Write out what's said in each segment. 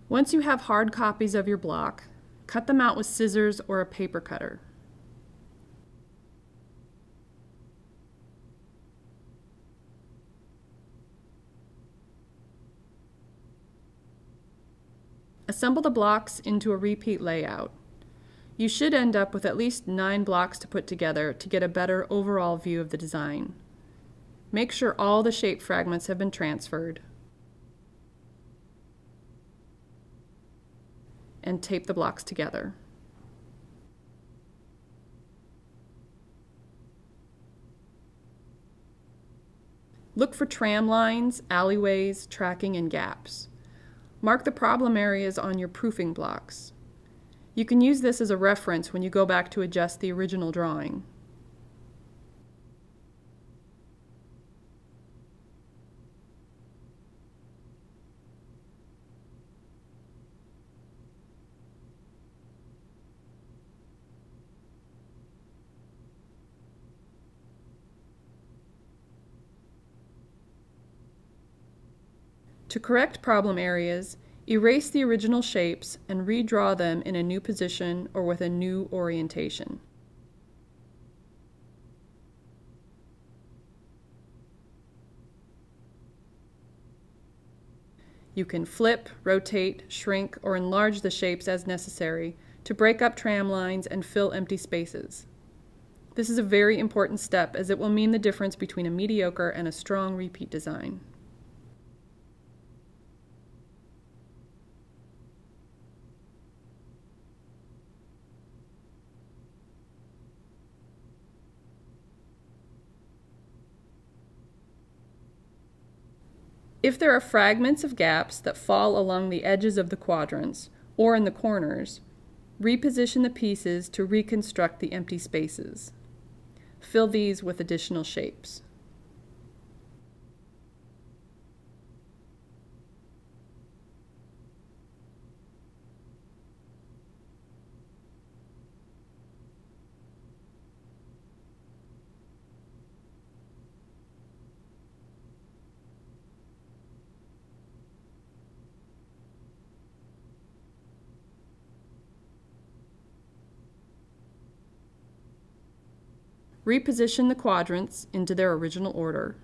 Once you have hard copies of your block, cut them out with scissors or a paper cutter. Assemble the blocks into a repeat layout. You should end up with at least 9 blocks to put together to get a better overall view of the design. Make sure all the shape fragments have been transferred, and tape the blocks together. Look for tram lines, alleyways, tracking, and gaps. Mark the problem areas on your proofing blocks. You can use this as a reference when you go back to adjust the original drawing. To correct problem areas, erase the original shapes and redraw them in a new position or with a new orientation. You can flip, rotate, shrink, or enlarge the shapes as necessary to break up tram lines and fill empty spaces. This is a very important step as it will mean the difference between a mediocre and a strong repeat design. If there are fragments of gaps that fall along the edges of the quadrants or in the corners, reposition the pieces to reconstruct the empty spaces. Fill these with additional shapes. Reposition the quadrants into their original order.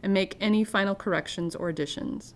And make any final corrections or additions.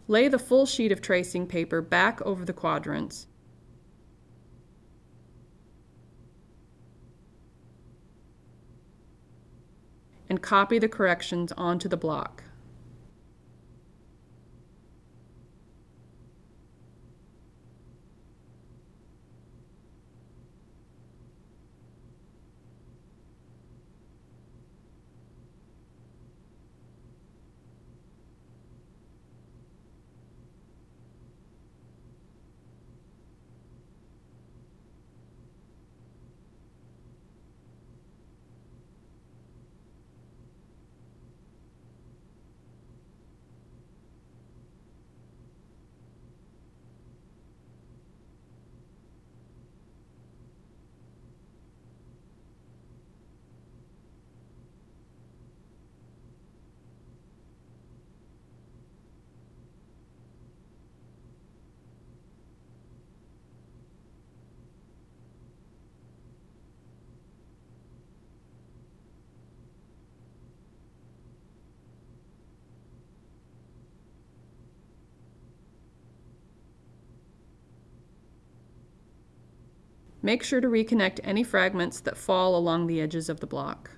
Lay the full sheet of tracing paper back over the quadrants and copy the corrections onto the block. Make sure to reconnect any fragments that fall along the edges of the block.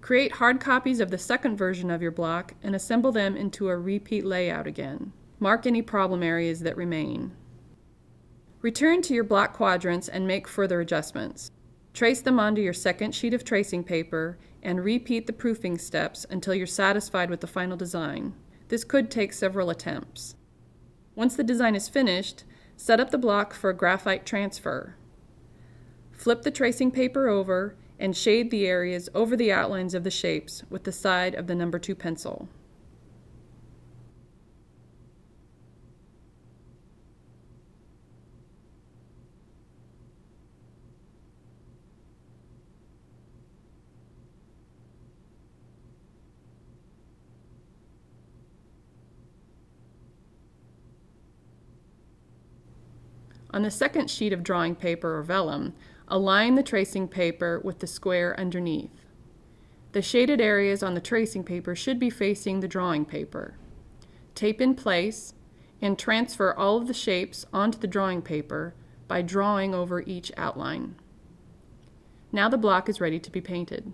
Create hard copies of the second version of your block and assemble them into a repeat layout again. Mark any problem areas that remain. Return to your block quadrants and make further adjustments. Trace them onto your second sheet of tracing paper and repeat the proofing steps until you're satisfied with the final design. This could take several attempts. Once the design is finished, set up the block for a graphite transfer. Flip the tracing paper over and shade the areas over the outlines of the shapes with the side of the number 2 pencil. On the second sheet of drawing paper or vellum, align the tracing paper with the square underneath. The shaded areas on the tracing paper should be facing the drawing paper. Tape in place and transfer all of the shapes onto the drawing paper by drawing over each outline. Now the block is ready to be painted.